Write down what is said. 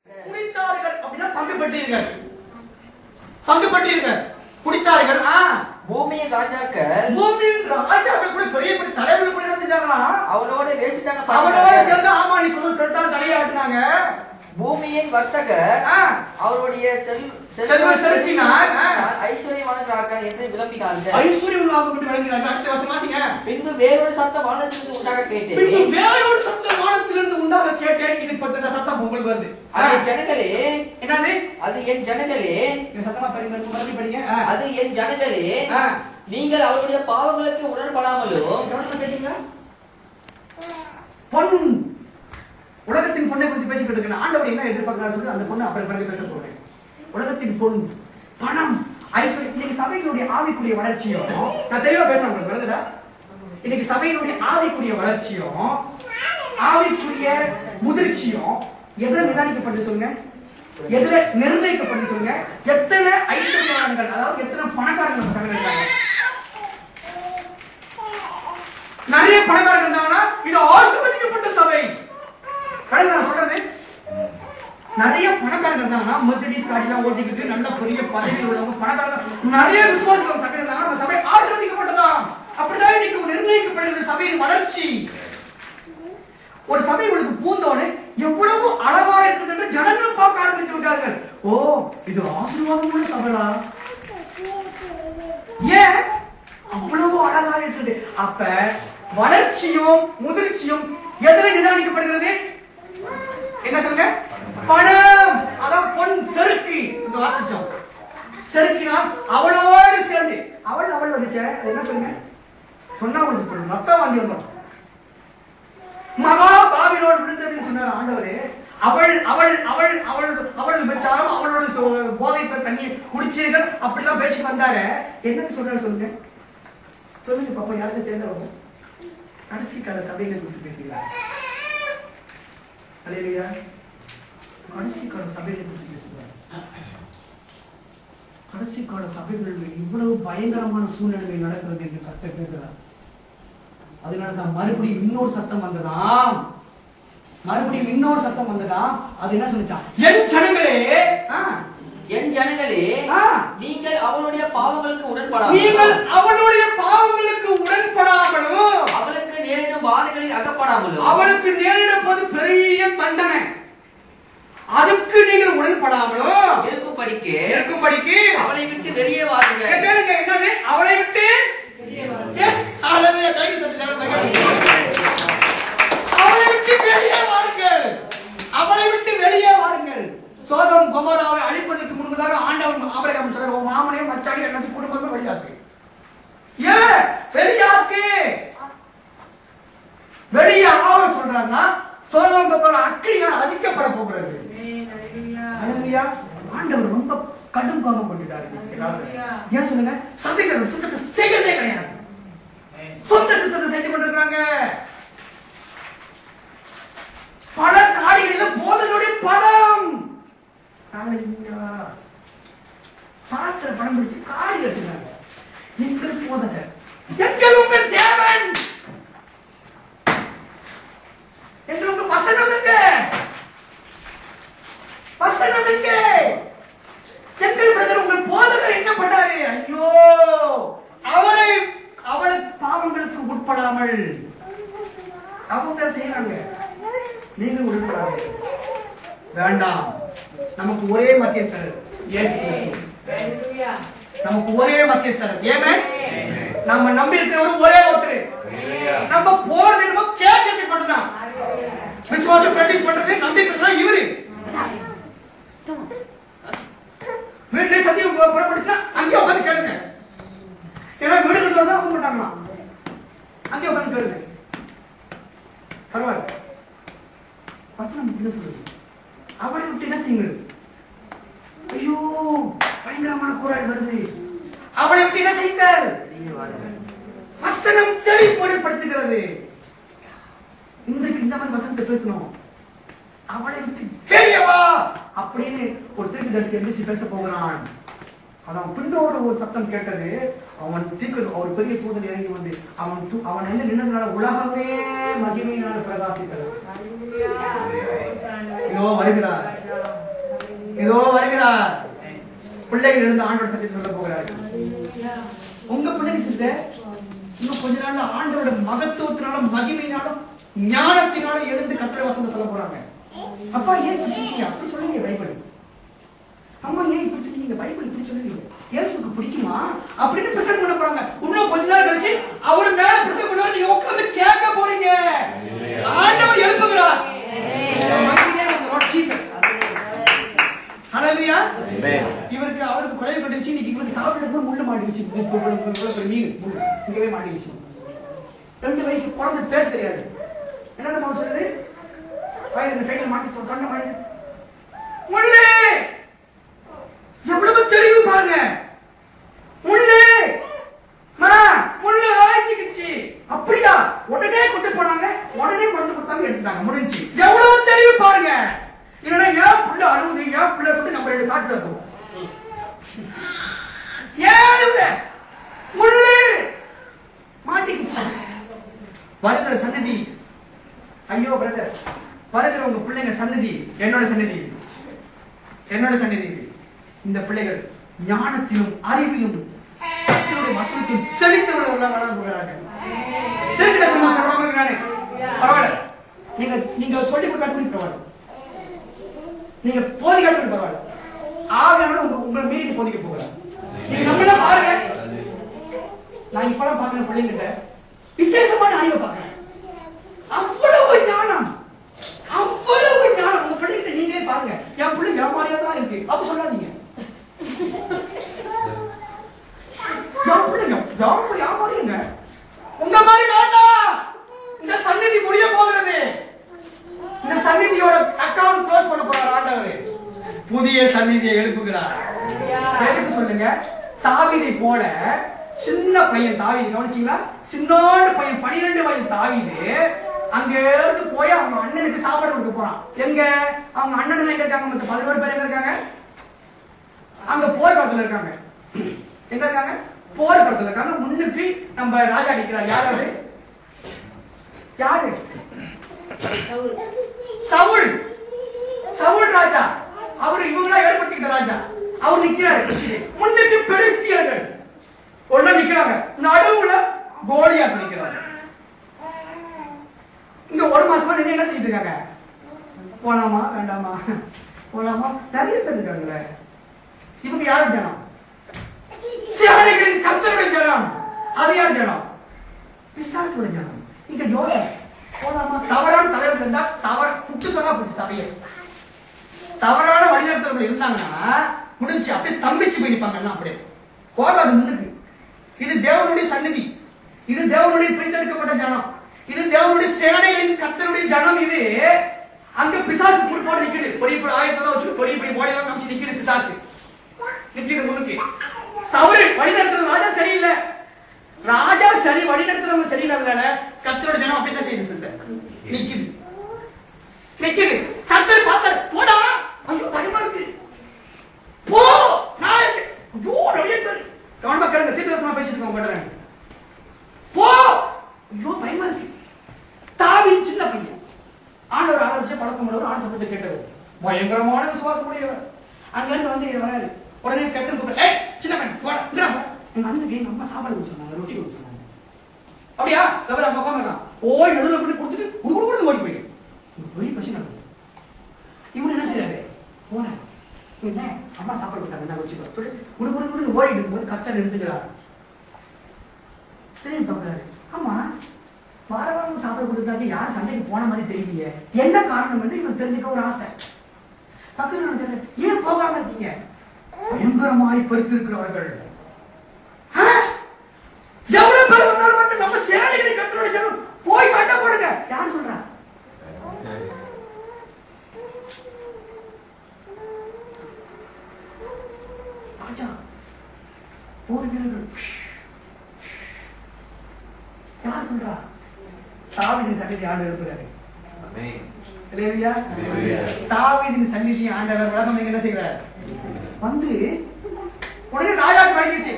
குடித்தார்கள் அப்படின்னா பங்கு பெற்றீர்கள் குடித்தார்கள். பூமியின் ராஜாக்கள் கூட பெரிய பெரிய தலைவர்கள் கூட என்ன செஞ்சாங்களா? அவனோட பேசிட்டாங்க. அவனோட சேர்ந்து ஆமா நீ சொல்றது சரிதான் தலையாட்டினாங்க. பூமியின் வர்த்தகர் அவருடைய செல்வ செலுத்தினார். ஐஸ்வர்யவானாக என்று விளம்பினார்கள். ஐஸ்வர்யவானாக விளம்பினார்கள். அடுத்த வசனம் வாசிங்க. பின்பு வேறொரு சத்தம் வானத்திலிருந்து உண்டாக கேட்டேன். இது பட்ட சத்தம் உங்களுக்கு வருது. அது ஜனங்களே, என்னது? அது என் ஜனங்களே, சத்தமா படிங்க. அது என் ஜனங்களே, நீங்கள் அவருடைய பாவங்களுக்கு உடன்படாமலும் பொன் உலகத்தின் பொண்ணை குறித்து பேசிக்கிட்டு இருக்கேன். ஆண்டவர் என்ன எதிர்பார்க்கிறார் சொல்லி அந்த பொண்ணு அப்புறம் பிறகு பேச போறேன். உலகத்தின் பொன், பணம், ஐஸ்வர்யம். இன்னைக்கு சபையினுடைய ஆவிக்குரிய வளர்ச்சியும் நான் தெளிவா பேசுறேன் உங்களுக்கு விளங்குதா? இன்னைக்கு சபையினுடைய ஆவிக்குரிய வளர்ச்சியும் ஆவிக்குரிய முதிர்ச்சியும் எதிர நிர்ணயிக்கப்பட்டு சொல்லுங்க, எதிர நிர்ணயிக்கப்பட்டு சொல்லுங்க. எத்தனை ஐஸ்வர்யவான்கள், அதாவது எத்தனை பணக்காரர்கள் சபையில் இருக்காங்க? நிறைய பணக்காரர்கள் இருந்தாங்கன்னா இது ஆசீர்வதிக்கப்பட்ட சபை. நான் சொல்றது நிறைய பணக்காரங்க இருந்தாங்கன்னா மெர்சிடிஸ் காடிலாம் ஓட்டிக்கிட்டு நல்ல பெரிய பதவியில் உள்ளவங்க பணக்காரங்க நிறைய விசுவாசிகள் சபை இருந்தாங்கன்னா அந்த சபை ஆசீர்வதிக்கப்பட்டதான். அப்படிதான் இன்னைக்கு நிர்ணயிக்கப்படுகிற சபையின் வளர்ச்சி. ஒரு சபை உங்களுக்கு பூந்தோடு எவ்வளவு அழகா இருக்குது என்று ஜனங்கள் பார்க்க ஆரம்பித்து விட்டார்கள். ஓ, இது ஆசீர்வாதமான சபையா? ஏன் அவ்வளவு அழகா இருக்குது? அப்ப வளர்ச்சியும் முதிர்ச்சியும் எதில் நிர்ணயிக்கப்படுகிறது? என்ன சொல்லுங்க? பணம். அதான் பொன் செருக்கு. இங்க வாசிச்சோம். செருக்கினா அவளோடு சேர்ந்து அவள் வந்துச்சே என்ன சொல்லுங்க? சொன்னா உங்களுக்கு சொல்லுங்க. மொத்தம் வாங்கி வந்தோம். மகா பாபிலோன் விழுந்ததுன்னு சொன்னார் ஆண்டவரே. அவள் அவள் அவள் அவள் அவள் விபச்சாரம், அவளோட போதை தண்ணி குடிச்சீர்கள் அப்படிலாம் பேசி வந்தாரு. என்னன்னு சொல்றாரு சொல்லுங்க? சொல்லுங்க பாப்பா, யாருக்கு தேர்ந்தவங்க கடைசி கால சபைகளை குறித்து பேசுகிறார். அல்லேலூயா. கடைசி கால சபைகளை குறித்து பேசுகிறார். கடைசி கால சபைகளில் இவ்வளவு பயங்கரமான சூழ்நிலை நடக்கிறது என்று கர்த்தர் பேசுகிறார். அதனாலதான் மறுபடியும் இன்னொரு சத்தம் வந்ததாம். அது என்ன சொல்லிச்சான்? என் ஜனங்களே, என் ஜனங்களே, நீங்கள் அவளுடைய பாவங்களுக்கு உடன்படாமலும் அவளுக்கு நேரிடும் பாதைகளில் அகப்படாமலும் அவளுக்கு நேரிடப்போது பெரிய தண்டனை அதுக்கு நீங்கள் உடன்படாமலும் இருக்கும்படிக்கு அவளை விட்டு வெளியே வாருங்கள். என்னது? அவளை விட்டு அவளை விட்டு வெளியே வாருங்கள். சோதோம் கொமோராவை அழிப்பதற்கு முன்பதாக ஆண்டவன் ஆபிரகாம் சொல்றார், உன் மாமனையும் மச்சாடி எல்லாத்தையும் குடும்பமே வெளியாக்கு. ஏன் வெளியாக்கு? வெளியாக சொல்றாருன்னா சோதோம் கொமோரா அக்கினியால் அழிக்கப்பட போகிறது. ஆண்டவர் ரொம்ப கடும் கோபம் கொண்டுட்டாரு. ஏன் சொல்லுங்க? சபைகள் சுத்தத்தை செய்யறதே கிடையாது. சொந்த சுத்தத்தை செஞ்சு கொண்டிருக்காங்க. பல காடிகளில் போதனுடைய பணம். பாஸ்டர் பணம் பிடிச்சு காடி வச்சிருக்காங்க. எங்கள் போதகர், எங்கள் உங்கள் தேவன் என்று உங்க வசனம் எங்க? எங்கள் பிரதர் உங்கள் போதகர் என்ன பண்ணாரு? ஐயோ, அவளை பாவங்களுக்கு உட்படாமல் அவங்க செய்யறாங்க. நீங்கள் உட்படாது வேண்டாம். நமக்கு ஒரே மத்தியஸ்தர் இயேசு கிறிஸ்து. நமக்கு ஒரே மத்தியஸ்தர். ஆமென். நம்ம நம்பி இருக்கிறவர் ஒரே ஒருத்தர். நம்ம போறது நம்ம கேட்கறது மட்டும்தான். விசுவாசம் பிராக்டிஸ் பண்றது நம்பிக்கை இவரு. வீட்டிலே சத்தியம் புறப்படுச்சா அங்கே உட்காந்து கேளுங்க. ஏன்னா வீடுகள் தான் அவங்க மாட்டாங்களா, அங்கே உட்காந்து கேளுங்க. பரவாயில்ல. வசனம் என்ன சொல்லுது? அவளை விட்டு என்ன செய்யுங்கள்? ஐயோ, பயங்கரமான குரல் வருது. அவளை விட்டு என்ன செய்யுங்கள்? வசனம் தெளிவுபடுத்துகிறது. இன்றைக்கு இந்த மாதிரி வசனத்தை பேசணும். அவளை விட்டு வெளியே வா அப்படின்னு ஒரு தீர்க்கதரிசி எந்திரிச்சு பேச போகிறான். அதான் பின்னோட ஒரு சத்தம் கேட்டது. அவன் ஒரு பெரிய தூதன் இறங்கி வந்து அவன் என்ன நின்றதுனால உலகமே மகிமையினால பிரகாசித்தது. வருகிறார். இதோ வருகிறார். பிள்ளைகள் இருந்து ஆண்டவர் சத்தியத்தை சொல்ல போகிறார்கள். உங்க பிள்ளைங்க சிஸ்டர் இன்னும் கொஞ்ச நாள்ல ஆண்டவரோட மகத்துவத்தினாலும் மகிமையினாலும் ஞானத்தினாலும் எழுந்து கர்த்தருடைய வசனத்தை சொல்ல போறாங்க. அப்பா ஏன் இப்படி சொல்றீங்க? அப்படி சொல்லுங்க பைபிள். அம்மா ஏன் இப்படி சொல்றீங்க? பைபிள் இப்படி சொல்லுங்க. இயேசுக்கு பிடிக்குமா அப்படின்னு பிரசங்கம் பண்ண போறாங்க. இன்னும் கொஞ்ச நாள் கழிச்சு அவர் மேல பிரசங்கம் பண்ணுவார். நீங்க உட்கார்ந்து கேட்க போறீங்க. ஆண்டவர் எழுப்புகிறார். ஹalleluya. இவருக்கு அவருக்கு கொலை பண்ணிச்சு. இன்னைக்கு இவருக்கு சாப்பிடுறதுக்கு முள்ளு மாட்டிடுச்சு. மீன் இங்கவே மாட்டிடுச்சு. 2 வயசு குழந்தை பேச தெரியாது. என்ன நம்ம சொல்றது? பையன் சைக்கிள் மாட்டி சொன்ன மாதிரி முள்ளு எவ்வளவு தெளிவு பாருங்க. முள்ளு முள்ளு ஆயிடுச்சு. அப்படியா? உடனே கொண்டு போனாங்க. உடனே மருந்து கொடுத்தாங்க, எடுத்தாங்க, முடிஞ்சு. எவ்வளவு தெளிவு பாருங்க. இல்லைன்னா ஏன் புள்ள அழுகுது, ஏன் புள்ள சொல்லி நம்ம 2 காட்டு தருவோம். ஏன் முள்ளு மாட்டிக்கிச்சு. வருகிற சன்னதி, ஐயோ பிரதர்ஸ், வருகிற உங்க பிள்ளைங்க சன்னதி என்னோட சன்னதி, என்னோட சன்னதி. இந்த பிள்ளைகள் ஞானத்திலும் அறிவிலும் கர்த்தருடைய வசனத்திலும் தெளிந்தவர்களாக வளர போகிறார்கள். தெரிஞ்சுக்கணுமா சொல்றாங்க நானே? பரவாயில்ல. நீங்க சொல்லி கொடுக்காட்டி பரவாயில்ல. நீங்க போதிக்காட்டி பரவாயில்ல. ஆவியானவர் உங்களை மீறி போதிக்க போகிறார். நீங்க நம்மள பாருங்க. நான் இப்பலாம் பாக்குற பிள்ளைங்கிட்ட விசேஷமான அறிவை பாக்குறேன். அவ்வளவு ஞானம், அவ்வளவு ஞானம். உங்க பிள்ளைகிட்ட நீங்களே பாருங்க. என் பிள்ளை வியாபாரியா தான் இருக்கு அப்ப சொல்லாதீங்க. வியாபாரிங்க உங்க மாதிரி வேண்டாம். இந்த சந்நிதி முடிய போகிறது. இந்த சந்நிதியோட அக்கவுண்ட் க்ளோஸ் பண்ண போறார் ஆண்டவர். புதிய சந்நிதியை எழுப்புகிறார். எதுக்கு சொல்லுங்க? தாவீதை போல சின்ன பையன் தாவீது, கவனிச்சீங்களா? சின்னோடு பையன் 12 வயது தாவீது அங்க இருந்து போய் அவங்க அண்ணனுக்கு சாப்பாடு கொடுக்க போறான். எங்க அவங்க அண்ணன் எங்க இருக்காங்க? மொத்தம் 11 பேர் எங்க இருக்காங்க? அங்க போர் களத்துல இருக்காங்க. எங்க இருக்காங்க? போர் களத்துல இருக்காங்க. முன்னுக்கு நம்ம ராஜா நிக்கிறார். யாரு? யாரு? சவுல். சவுல் ராஜா. அவர் இவங்களா ஏற்படுத்திக்கிட்ட ராஜா. அவர் நிக்கிறாரு. முன்னுக்கு பெலிஸ்தியர்கள் உள்ள நிக்கிறாங்க. நடுவுல கோலியாத் நிக்கிறாங்க. இங்க 1 மாசமா நீங்க என்ன செஞ்சிட்டு இருக்காங்க? போலாமா வேண்டாமா, போலாமா? நிறைய பேர் இருக்காங்க. இவங்க யாரு ஜனம்? சேனைகளின் கர்த்தருடைய ஜனம். அது யார் ஜனம்? பிசாசுடைய ஜனம். இங்க யோசனை போலாமா? தவறான தலைவர்கள் இருந்தா தவறு குட்டு சொன்னா போட்டு சபையை தவறான வழிநடத்தவர்கள் இருந்தாங்கன்னா முடிஞ்சு அப்படியே ஸ்தம்பிச்சு போய் நிற்பாங்க. அப்படியே போகாது முன்னுக்கு. இது தேவனுடைய சந்நிதி. இது தேவனுடைய பிரித்தெடுக்கப்பட்ட ஜனம். இது தேவனுடைய சேனைகளின் கர்த்தருடைய ஜனம். இது அங்க பிசாசு போட்டு நிக்குது. பொடி பொடி ஆயத்தெல்லாம் வச்சு பொடி பொடி போடியெல்லாம் காமிச்சு நிக்குது. பிசாசு நிக்குது முன்னுக்கு. தவறு வழிநடத்துறது. ராஜா சரியில்லை. ராஜா சரி, வழிநடத்துறவங்க சரியில்லை. கர்த்தரோட ஜனம் அப்படிதான் செய்யுது. சிஸ்டர் நிக்குது நிக்குது. கர்த்தர் பார்த்தாரு. போடா, ஐயோ பயமா இருக்கு, போ. நான் ஐயோ நிறைய பேர் கவனமா கேளுங்க. தீர்க்கதரிசனமா பேசிட்டு இருக்கோம். போ, ஐயோ பயமா இருக்கு. தாவீது சின்ன பையன். ஆண்டவர் ஆலோசனை பழக்கம் உள்ளவர். ஆண் சத்தத்தை கேட்டவர். பயங்கரமான விசுவாசம் உடையவர். அங்க இருந்து வந்து வராரு. உடனே கெட்டு கூப்பிட்டு, ஏய் சின்ன பையன் போடா, இங்கடா. எங்க அண்ணனுக்கு எங்க அம்மா சாப்பாடு கொடுத்தாங்க, ரொட்டி கொடுத்தாங்க. அப்படியா? அவர் அங்க உட்காந்துருக்கான். ஓய் நடுவில் பண்ணி கொடுத்துட்டு குடுக்குடு ஓடி போயிடு. பெரிய பிரச்சனை நடக்குது. இவரு என்ன செய்யறாரு? போன என்ன அம்மா சாப்பாடு கொடுத்தாங்க, நான் வச்சுக்கோ சொல்லி குடுக்குடு ஓடிட்டு இருக்கும்போது கர்த்தர் எடுத்துக்கிறார். தெரியும் பாக்குறாரு. ஆமா வாரம் சாப்பாடு கொடுத்தாங்க, யாரும் சண்டைக்கு போன மாதிரி தெரியலையே, என்ன காரணம் வந்து இவன் தெரிஞ்சுக்க ஒரு ஆசை. பக்கத்துல ஏன் போகாம இருக்கீங்க? பயங்கரமாய் பறித்திருக்கிறவர்கள். எவ்வளவு பேர் வந்தாலும் மட்டும் நம்ம சேனைகளை கர்த்தருடைய ஜனம் போய் சண்டை போடுங்க. யார் சொல்றா? ராஜா போர் வீரர்கள். யார் சொல்றா? தாவீதின் சந்நிதி ஆண்டவர் இருக்கிறாரு. அல்லேலூயா. தாவீதின் சந்நிதி ஆண்டவர் உலகம் என்ன செய்கிறார்? வந்து உடனே ராஜாக்கு பயந்துச்சு.